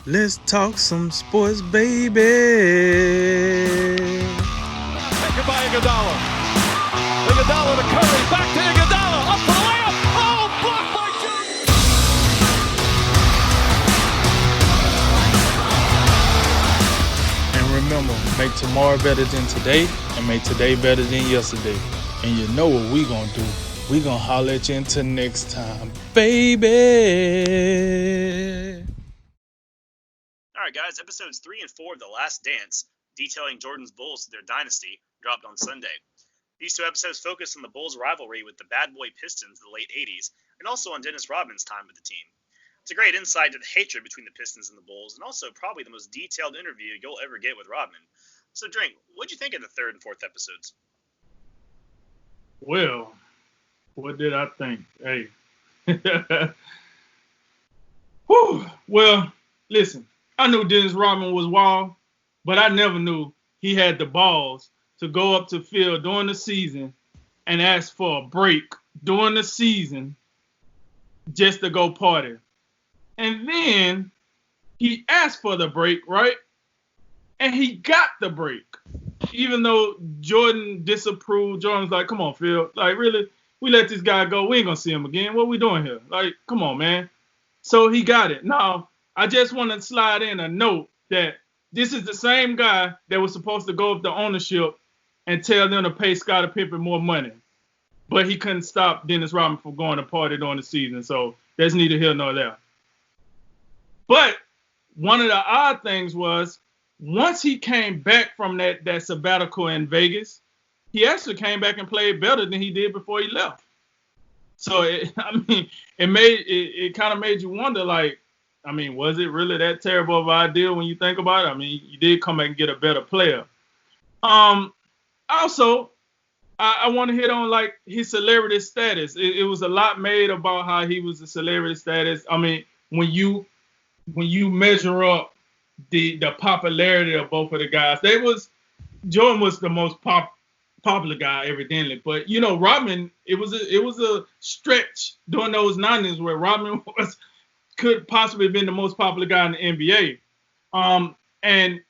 Let's talk some sports, baby. Taken by Iguodala. Iguodala to Curry. Back to Iguodala. Up for the layup. Oh, blocked by Jordan. And remember, make tomorrow better than today, and make today better than yesterday. And you know what we gonna do? We gonna holler at you until next time, baby. All right, guys, episodes 3 and 4 of The Last Dance, detailing Jordan's Bulls to their dynasty, dropped on Sunday. These two episodes focus on the Bulls' rivalry with the Bad Boy Pistons of the late 80s, and also on Dennis Rodman's time with the team. It's a great insight to the hatred between the Pistons and the Bulls, and also probably the most detailed interview you'll ever get with Rodman. So, Drink, what'd you think of the third and fourth episodes? Well, what did I think? Hey. Whew. Well, listen, I knew Dennis Rodman was wild, but I never knew he had the balls to go up to Phil during the season and ask for a break during the season just to go party. And then he asked for the break, right? And he got the break. Even though Jordan disapproved, Jordan was like, come on, Phil. Like, really? We let this guy go. We ain't going to see him again. What we doing here? Like, come on, man. So he got it. Now, I just want to slide in a note that this is the same guy that was supposed to go up to ownership and tell them to pay Scottie Pippen more money. But he couldn't stop Dennis Rodman from going to party during the season. So that's neither here nor there. But one of the odd things was, once he came back from that sabbatical in Vegas, he actually came back and played better than he did before he left. So, it kind of made you wonder, like, I mean, was it really that terrible of an idea when you think about it? I mean, you did come back and get a better player. Also, I want to hit on, like, his celebrity status. It was a lot made about how he was a celebrity status. I mean, when you measure up the popularity of both of the guys, Jordan was the most popular guy evidently, but Rodman, it was a stretch during those 90s where Rodman could possibly have been the most popular guy in the NBA. And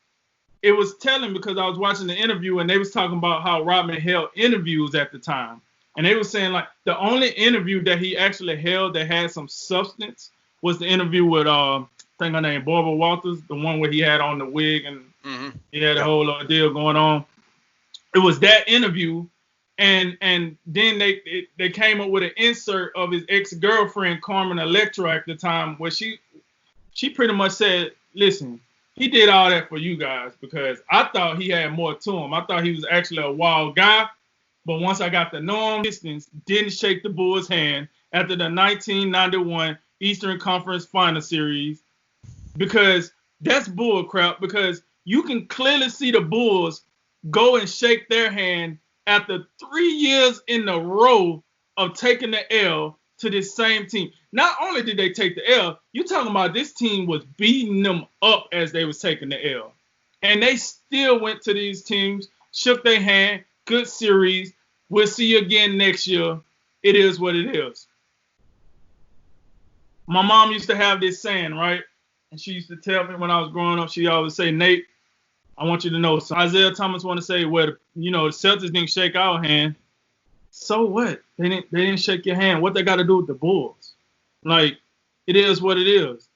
it was telling because I was watching the interview and they was talking about how Rodman held interviews at the time, and they were saying like the only interview that he actually held that had some substance was the interview with I think her name Barbara Walters, the one where he had on the wig and he had a whole deal going on. It was that interview, and then they came up with an insert of his ex-girlfriend Carmen Electra at the time, where she pretty much said, "Listen, he did all that for you guys because I thought he had more to him. I thought he was actually a wild guy, but once I got to know him, Pistons didn't shake the Bulls' hand after the 1991 Eastern Conference Final Series because that's bull crap. Because you can clearly see the Bulls go and shake their hand after 3 years in a row of taking the L to this same team. Not only did they take the L, you're talking about this team was beating them up as they was taking the L. And they still went to these teams, shook their hand, good series. We'll see you again next year. It is what it is. My mom used to have this saying, right? And she used to tell me when I was growing up, she always say, Nate, I want you to know, so Isaiah Thomas want to say, well, the Celtics didn't shake our hand. So what? They didn't shake your hand. What they got to do with the Bulls? Like, it is what it is.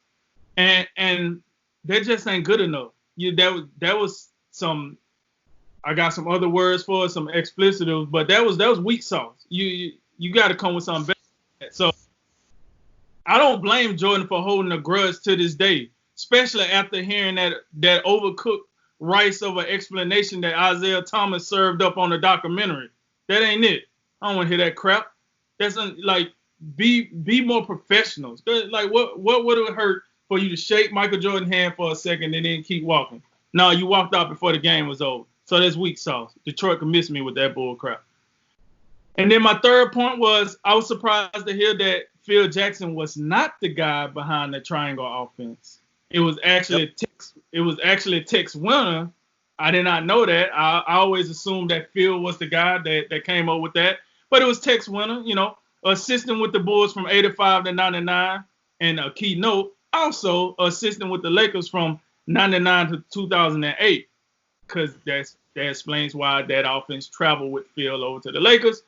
And that just ain't good enough. That was some, I got some other words for it, some explicitives, but that was weak sauce. You got to come with something better. So I don't blame Jordan for holding a grudge to this day, especially after hearing that overcooked rice of an explanation that Isaiah Thomas served up on the documentary. That ain't it. I don't want to hear that crap. That's like be more professionals. Like what would it hurt for you to shake Michael Jordan's hand for a second and then keep walking? No, you walked out before the game was over. So that's weak sauce. Detroit can miss me with that bull crap. And then my third point was I was surprised to hear that Phil Jackson was not the guy behind the triangle offense. It was actually Tex Winter. I did not know that. I always assumed that Phil was the guy that came up with that. But it was Tex Winter, assistant with the Bulls from 85 to 99. And a key note, also assisting with the Lakers from 99 to 2008, because that explains why that offense traveled with Phil over to the Lakers.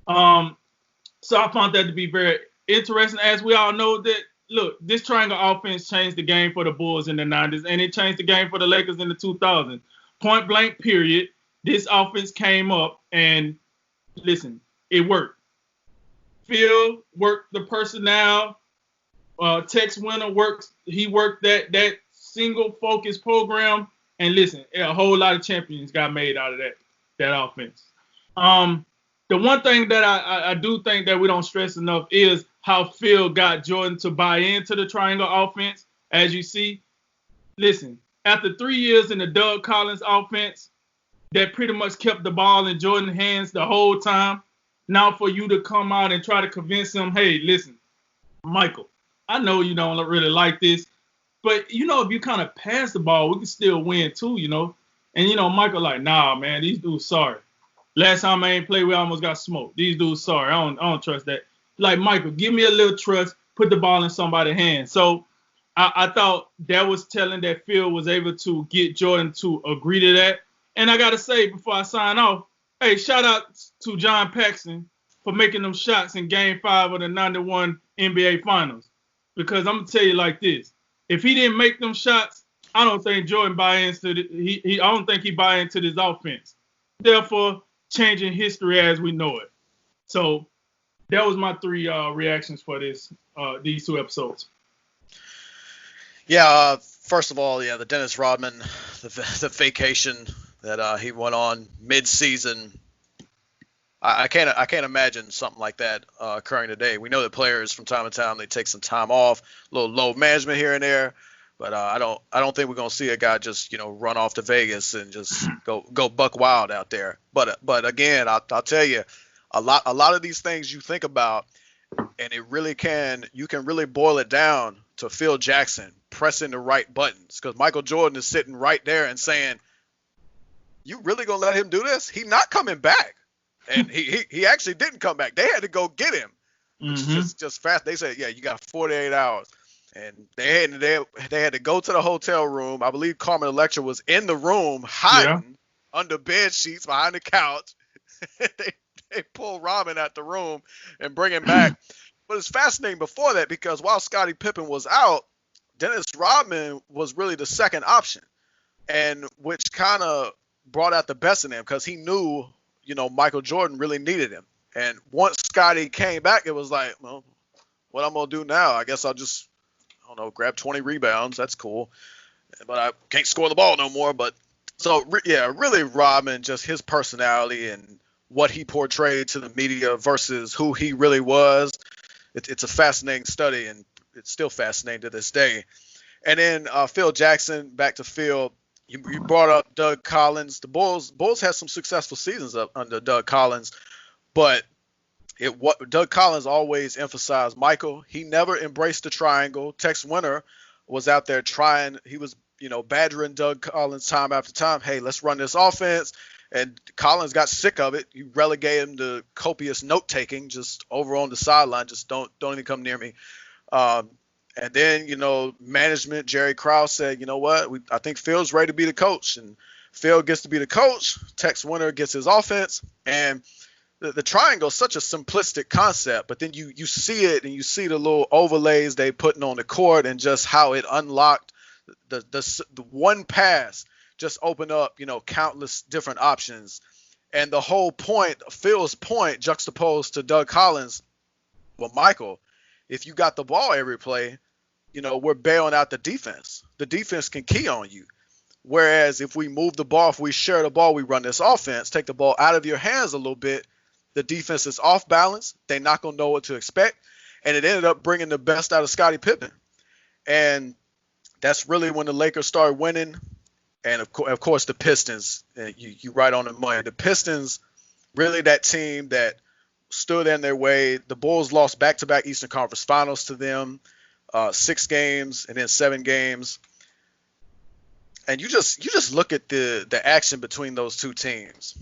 So I found that to be very interesting. As we all know that, look, this triangle offense changed the game for the Bulls in the 90s, and it changed the game for the Lakers in the 2000s. Point blank period. This offense came up, and listen, it worked. Phil worked the personnel. Tex Winter worked that single focus program, and listen, a whole lot of champions got made out of that offense. The one thing that I do think that we don't stress enough is how Phil got Jordan to buy into the triangle offense. As you see, listen, after 3 years in the Doug Collins offense that pretty much kept the ball in Jordan's hands the whole time, now for you to come out and try to convince him, hey, listen, Michael, I know you don't really like this, but, if you kind of pass the ball, we can still win too, And, Michael like, nah, man, these dudes sorry. Last time I ain't played, we almost got smoked. These dudes sorry. I don't trust that. Like, Michael, give me a little trust. Put the ball in somebody's hands. So I thought that was telling that Phil was able to get Jordan to agree to that. And I got to say, before I sign off, hey, shout out to John Paxson for making them shots in Game 5 of the 91 NBA Finals. Because I'm going to tell you like this. If he didn't make them shots, I don't think Jordan buy into I don't think he buy into this offense. Therefore, changing history as we know it. So that was my 3 reactions for these 2 episodes. Yeah, first of all, the Dennis Rodman, the vacation that he went on mid-season. I can't imagine something like that occurring today. We know that players from time to time, they take some time off, a little load management here and there. But I don't think we're gonna see a guy just run off to Vegas and just go buck wild out there. But again, I'll tell you, a lot of these things you think about, and you can really boil it down to Phil Jackson pressing the right buttons, because Michael Jordan is sitting right there and saying, "You really gonna let him do this? He's not coming back." And he actually didn't come back. They had to go get him, which is just fast. They said, "Yeah, you got 48 hours." And they had to go to the hotel room. I believe Carmen Electra was in the room hiding under bed sheets behind the couch. they pull Robin out the room and bring him back. But it's fascinating before that, because while Scottie Pippen was out, Dennis Rodman was really the second option, and which kind of brought out the best in him, because he knew, Michael Jordan really needed him. And once Scottie came back, it was like, well, what I'm going to do now? I guess I'll just, grab 20 rebounds. That's cool. But I can't score the ball no more. But so, really Rodman, just his personality and what he portrayed to the media versus who he really was. It's a fascinating study, and it's still fascinating to this day. And then Phil Jackson, back to Phil, you brought up Doug Collins. The Bulls had some successful seasons under Doug Collins, but Doug Collins always emphasized Michael. He never embraced the triangle. Tex Winter was out there trying. He was, badgering Doug Collins time after time. Hey, let's run this offense. And Collins got sick of it. You relegate him to copious note-taking, just over on the sideline. Just don't even come near me. And then, management, Jerry Krause said, you know what? I think Phil's ready to be the coach. And Phil gets to be the coach. Tex Winter gets his offense. And the triangle is such a simplistic concept, but then you see it, and you see the little overlays they putting on the court, and just how it unlocked the one pass just opened up, countless different options. And the whole point, Phil's point, juxtaposed to Doug Collins, well, Michael, if you got the ball every play, we're bailing out the defense. The defense can key on you. Whereas if we move the ball, if we share the ball, we run this offense, take the ball out of your hands a little bit, the defense is off balance. They're not going to know what to expect. And it ended up bringing the best out of Scottie Pippen. And that's really when the Lakers started winning. And, of course, the Pistons. You right on the money. The Pistons, really that team that stood in their way. The Bulls lost back-to-back Eastern Conference Finals to them, 6 games and then 7 games. And you just look at the action between those two teams.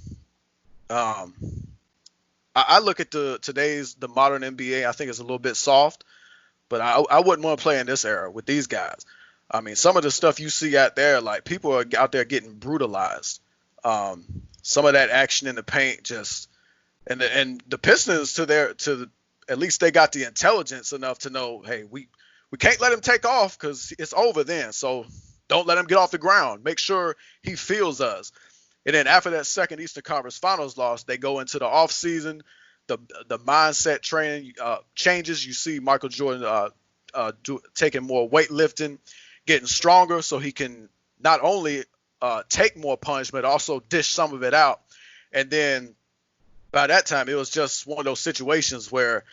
I look at the modern NBA. I think it's a little bit soft, but I wouldn't want to play in this era with these guys. I mean, some of the stuff you see out there, like people are out there getting brutalized. Some of that action in the paint just, and the Pistons at least they got the intelligence enough to know, hey, we can't let him take off because it's over then. So don't let him get off the ground. Make sure he feels us. And then after that second Eastern Conference Finals loss, they go into the offseason. The mindset training changes. You see Michael Jordan taking more weightlifting, getting stronger so he can not only take more punishment, but also dish some of it out. And then by that time, it was just one of those situations where,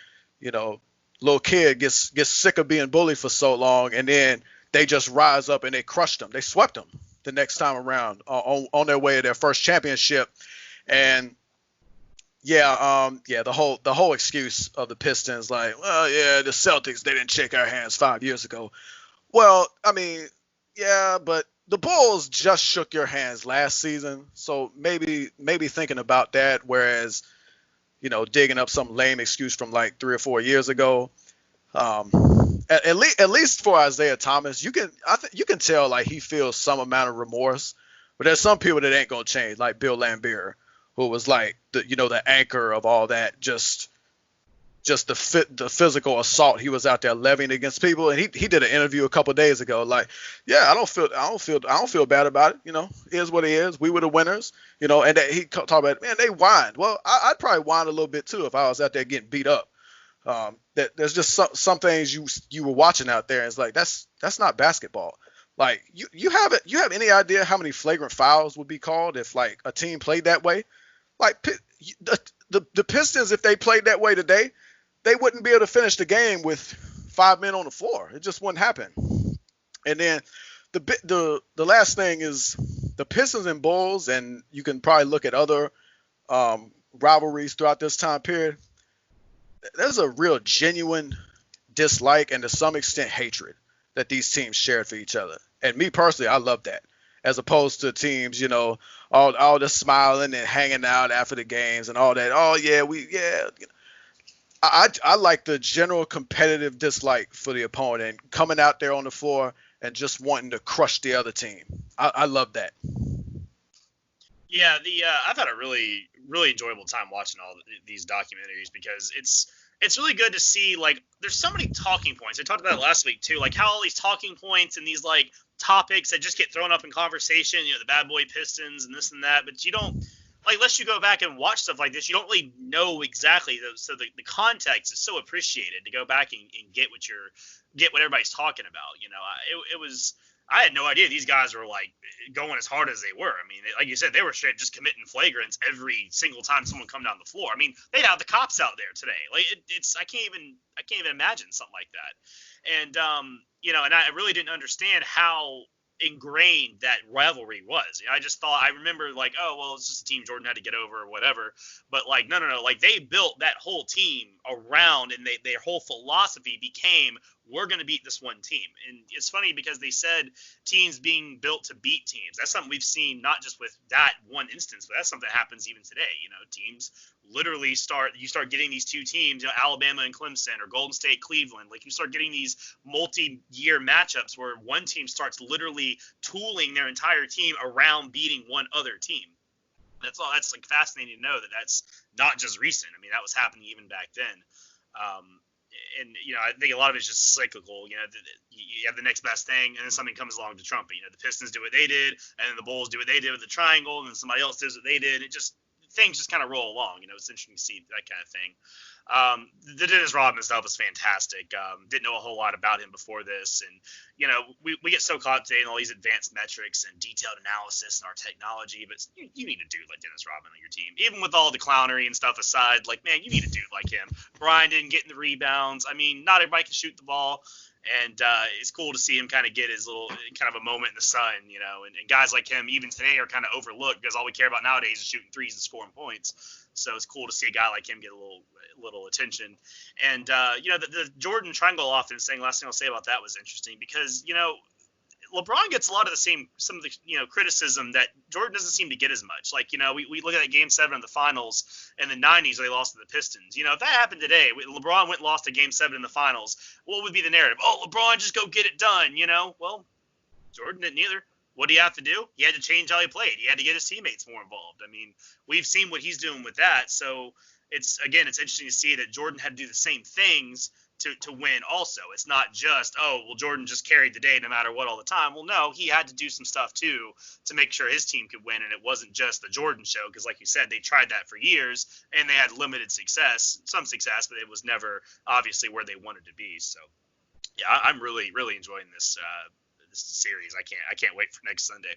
little kid gets sick of being bullied for so long, and then they just rise up and they crushed them. They swept them the next time around on their way to their first championship. And the whole excuse of the Pistons, like, well, yeah, the Celtics, they didn't shake our hands 5 years ago. Well, I mean, yeah, but the Bulls just shook your hands last season, so maybe thinking about that, whereas, digging up some lame excuse from like 3 or 4 years ago. At least for Isaiah Thomas, you can tell like he feels some amount of remorse, but there's some people that ain't gonna change, like Bill Laimbeer, who was like the anchor of all that, just the physical assault he was out there levying against people. And he did an interview a couple of days ago, like, yeah, I don't feel bad about it. It is what it is. We were the winners, and that he talked about, man, they whined. Well, I'd probably whine a little bit too if I was out there getting beat up. That there's just some things you were watching out there, and it's like that's not basketball. Like you have any idea how many flagrant fouls would be called if like a team played that way? Like the Pistons, if they played that way today, they wouldn't be able to finish the game with 5 men on the floor. It just wouldn't happen. And then the last thing is the Pistons and Bulls, and you can probably look at other rivalries throughout this time period. There's a real genuine dislike and to some extent hatred that these teams shared for each other. And me personally, I love that. As opposed to teams, all the smiling and hanging out after the games and all that. Oh yeah, I like the general competitive dislike for the opponent, coming out there on the floor and just wanting to crush the other team. I love that. Yeah, I've had a really, really enjoyable time watching all these documentaries because it's really good to see, like, there's so many talking points. I talked about it last week too, like how all these talking points and these like topics that just get thrown up in conversation, the bad boy Pistons and this and that, but you don't, like, unless you go back and watch stuff like this, you don't really know exactly. So the context is so appreciated to go back and get what everybody's talking about. I had no idea these guys were like going as hard as they were. I mean, like you said, they were straight just committing flagrants every single time someone come down the floor. I mean, they'd have the cops out there today. Like I can't even imagine something like that. And and I really didn't understand how ingrained that rivalry was. I remember like, oh well, it's just a team Jordan had to get over or whatever. But like, no, like they built that whole team around, and their whole philosophy became, we're going to beat this one team. And it's funny because they said teams being built to beat teams. That's something we've seen not just with that one instance, but that's something that happens even today. Teams literally start getting these two teams, Alabama and Clemson, or Golden State, Cleveland. Like, you start getting these multi-year matchups where one team starts literally tooling their entire team around beating one other team. That's like fascinating to know that that's not just recent. I mean, that was happening even back then. And I think a lot of it's just cyclical. You have the next best thing, and then something comes along to trump it. The Pistons do what they did, and then the Bulls do what they did with the triangle, and then somebody else does what they did. Things just kind of roll along. It's interesting to see that kind of thing. The Dennis Rodman stuff was fantastic. Didn't know a whole lot about him before this, and we get so caught today in all these advanced metrics and detailed analysis and our technology, but you need a dude like Dennis Rodman on your team. Even with all the clownery and stuff aside, like, man, you need a dude like him. Grinding, getting the rebounds. I mean, not everybody can shoot the ball. And it's cool to see him kind of get his little kind of a moment in the sun, and guys like him even today are kind of overlooked because all we care about nowadays is shooting threes and scoring points. So it's cool to see a guy like him get a little attention. And, the Jordan triangle offense thing, last thing I'll say about that was interesting because, LeBron gets a lot of some of the criticism that Jordan doesn't seem to get as much. Like, we look at that Game 7 of the finals in the 90s where they lost to the Pistons. If that happened today, LeBron went and lost a Game 7 in the finals, what would be the narrative? Oh, LeBron, just go get it done, Well, Jordan didn't either. What do you have to do? He had to change how he played. He had to get his teammates more involved. I mean, we've seen what he's doing with that. So it's interesting to see that Jordan had to do the same things to win also. It's not just, Jordan just carried the day no matter what all the time. Well, no, he had to do some stuff too to make sure his team could win, and it wasn't just the Jordan show because, like you said, they tried that for years, and they had limited success, some success, but it was never obviously where they wanted to be. So, yeah, I'm really, really enjoying this series. I can't wait for next Sunday.